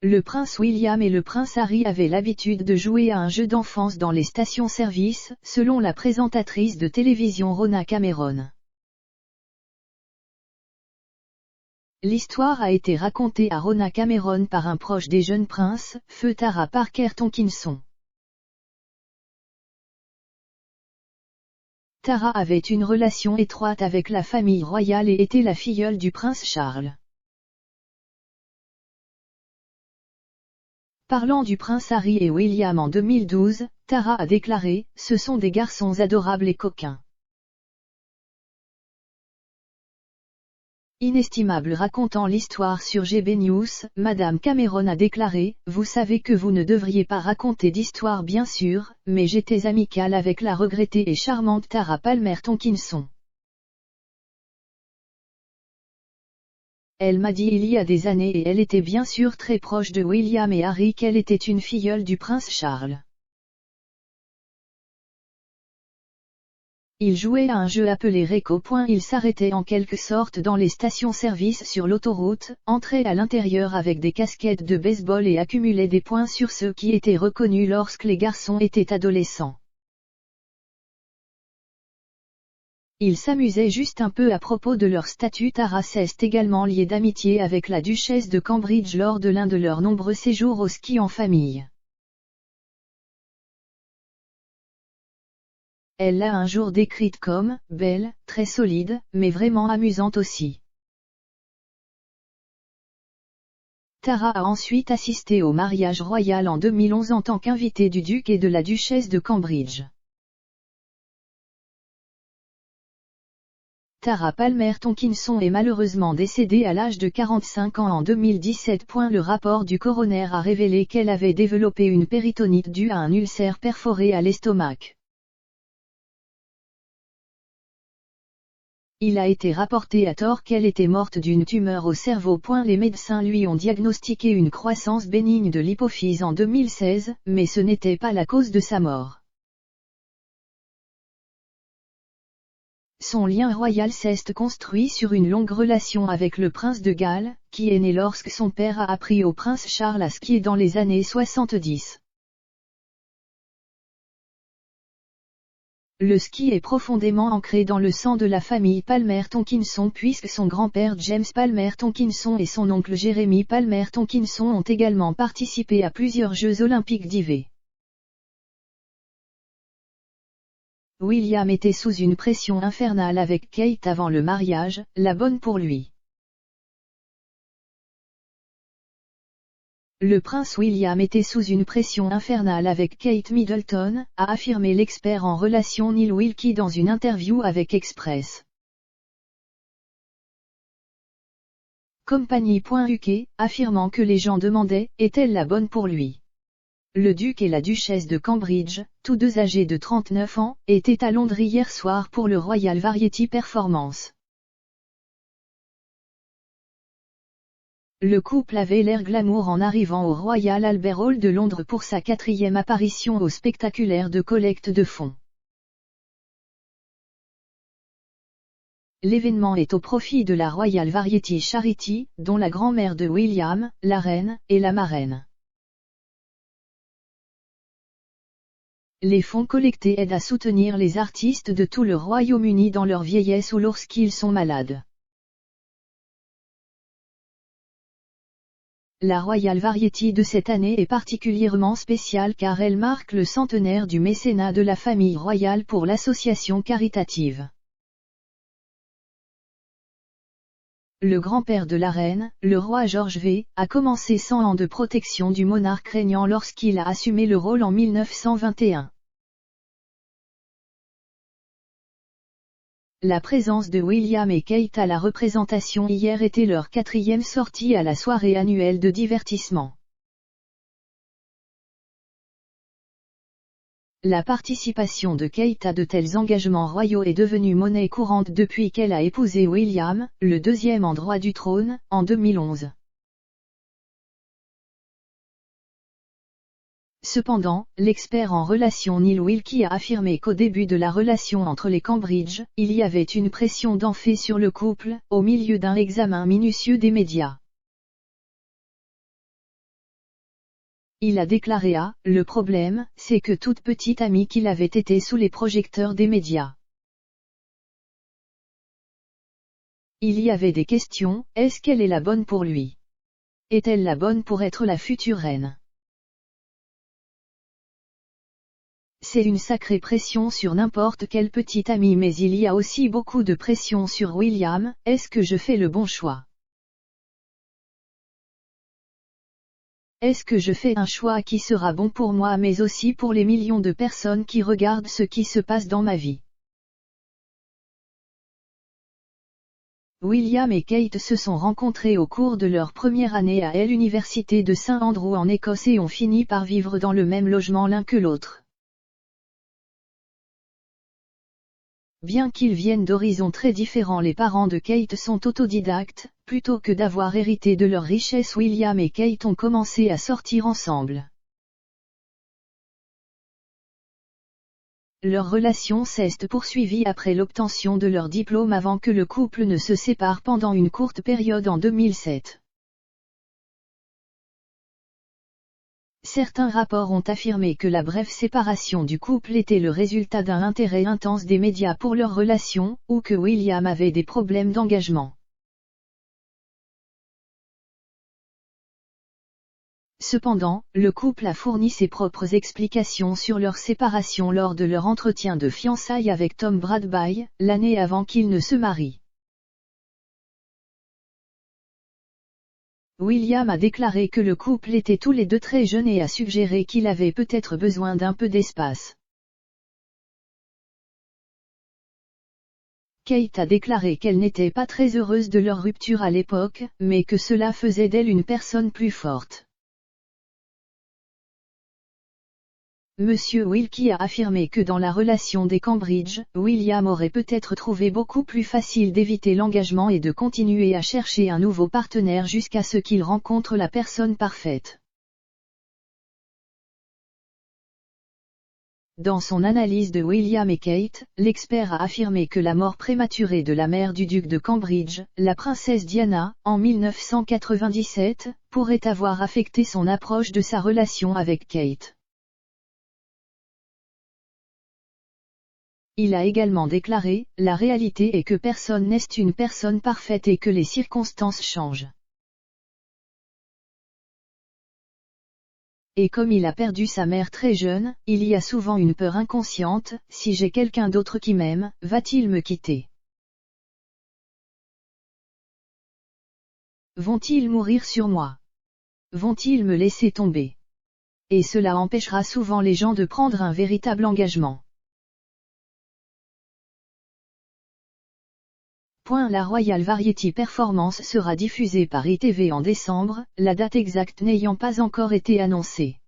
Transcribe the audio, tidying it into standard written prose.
Le prince William et le prince Harry avaient l'habitude de jouer à un jeu d'enfance dans les stations-service, selon la présentatrice de télévision Rona Cameron. L'histoire a été racontée à Rona Cameron par un proche des jeunes princes, feu Tara Parker Tonkinson. Tara avait une relation étroite avec la famille royale et était la filleule du prince Charles. Parlant du prince Harry et William en 2012, Tara a déclaré « Ce sont des garçons adorables et coquins. Inestimable ». Racontant l'histoire sur GB News, Madame Cameron a déclaré « Vous savez que vous ne devriez pas raconter d'histoire bien sûr, mais j'étais amicale avec la regrettée et charmante Tara Palmer Tonkinson. Elle m'a dit il y a des années et elle était bien sûr très proche de William et Harry qu'elle était une filleule du prince Charles. Ils jouaient à un jeu appelé Réco. Ils s'arrêtaient en quelque sorte dans les stations-service sur l'autoroute, entraient à l'intérieur avec des casquettes de baseball et accumulaient des points sur ceux qui étaient reconnus lorsque les garçons étaient adolescents. Ils s'amusaient juste un peu à propos de leur statut. Tara s'est également liée d'amitié avec la duchesse de Cambridge lors de l'un de leurs nombreux séjours au ski en famille. Elle l'a un jour décrite comme « belle, très solide, mais vraiment amusante aussi ». Tara a ensuite assisté au mariage royal en 2011 en tant qu'invitée du duc et de la duchesse de Cambridge. Tara Palmer Tonkinson est malheureusement décédée à l'âge de 45 ans en 2017. Le rapport du coroner a révélé qu'elle avait développé une péritonite due à un ulcère perforé à l'estomac. Il a été rapporté à tort qu'elle était morte d'une tumeur au cerveau. Les médecins lui ont diagnostiqué une croissance bénigne de l'hypophyse en 2016, mais ce n'était pas la cause de sa mort. Son lien royal s'est construit sur une longue relation avec le prince de Galles, qui est né lorsque son père a appris au prince Charles à skier dans les années 70. Le ski est profondément ancré dans le sang de la famille Palmer Tonkinson puisque son grand-père James Palmer Tonkinson et son oncle Jeremy Palmer Tonkinson ont également participé à plusieurs Jeux olympiques d'hiver. William était sous une pression infernale avec Kate avant le mariage, la bonne pour lui. Le prince William était sous une pression infernale avec Kate Middleton, a affirmé l'expert en relations Neil Wilkie dans une interview avec Express. Compagnie.uk, affirmant que les gens demandaient « Est-elle la bonne pour lui ?» Le duc et la duchesse de Cambridge, tous deux âgés de 39 ans, étaient à Londres hier soir pour le Royal Variety Performance. Le couple avait l'air glamour en arrivant au Royal Albert Hall de Londres pour sa 4e apparition au spectaculaire de collecte de fonds. L'événement est au profit de la Royal Variety Charity, dont la grand-mère de William, la reine, est la marraine. Les fonds collectés aident à soutenir les artistes de tout le Royaume-Uni dans leur vieillesse ou lorsqu'ils sont malades. La Royal Variety de cette année est particulièrement spéciale car elle marque le centenaire du mécénat de la famille royale pour l'association caritative. Le grand-père de la reine, le roi George V, a commencé 100 ans de protection du monarque régnant lorsqu'il a assumé le rôle en 1921. La présence de William et Kate à la représentation hier était leur 4e sortie à la soirée annuelle de divertissement. La participation de Kate à de tels engagements royaux est devenue monnaie courante depuis qu'elle a épousé William, le 2e en droit du trône, en 2011. Cependant, l'expert en relations Neil Wilkie a affirmé qu'au début de la relation entre les Cambridge, il y avait une pression d'enfer sur le couple, au milieu d'un examen minutieux des médias. Il a déclaré le problème, c'est que toute petite amie qu'il avait été sous les projecteurs des médias. Il y avait des questions, est-ce qu'elle est la bonne pour lui? Est-elle la bonne pour être la future reine? C'est une sacrée pression sur n'importe quel petit ami, mais il y a aussi beaucoup de pression sur William, est-ce que je fais le bon choix? Est-ce que je fais un choix qui sera bon pour moi mais aussi pour les millions de personnes qui regardent ce qui se passe dans ma vie? William et Kate se sont rencontrés au cours de leur première année à l'université de St Andrew en Écosse et ont fini par vivre dans le même logement l'un que l'autre. Bien qu'ils viennent d'horizons très différents, les parents de Kate sont autodidactes, plutôt que d'avoir hérité de leur richesse. William et Kate ont commencé à sortir ensemble. Leur relation s'est poursuivie après l'obtention de leur diplôme avant que le couple ne se sépare pendant une courte période en 2007. Certains rapports ont affirmé que la brève séparation du couple était le résultat d'un intérêt intense des médias pour leur relation, ou que William avait des problèmes d'engagement. Cependant, le couple a fourni ses propres explications sur leur séparation lors de leur entretien de fiançailles avec Tom Bradby, l'année avant qu'ils ne se marient. William a déclaré que le couple était tous les deux très jeunes et a suggéré qu'il avait peut-être besoin d'un peu d'espace. Kate a déclaré qu'elle n'était pas très heureuse de leur rupture à l'époque, mais que cela faisait d'elle une personne plus forte. Monsieur Wilkie a affirmé que dans la relation des Cambridge, William aurait peut-être trouvé beaucoup plus facile d'éviter l'engagement et de continuer à chercher un nouveau partenaire jusqu'à ce qu'il rencontre la personne parfaite. Dans son analyse de William et Kate, l'expert a affirmé que la mort prématurée de la mère du duc de Cambridge, la princesse Diana, en 1997, pourrait avoir affecté son approche de sa relation avec Kate. Il a également déclaré, « La réalité est que personne n'est une personne parfaite et que les circonstances changent. Et comme il a perdu sa mère très jeune, il y a souvent une peur inconsciente, si j'ai quelqu'un d'autre qui m'aime, va-t-il me quitter? Vont-ils mourir sur moi? Vont-ils me laisser tomber? Et cela empêchera souvent les gens de prendre un véritable engagement. » La Royal Variety Performance sera diffusée par ITV en décembre, la date exacte n'ayant pas encore été annoncée.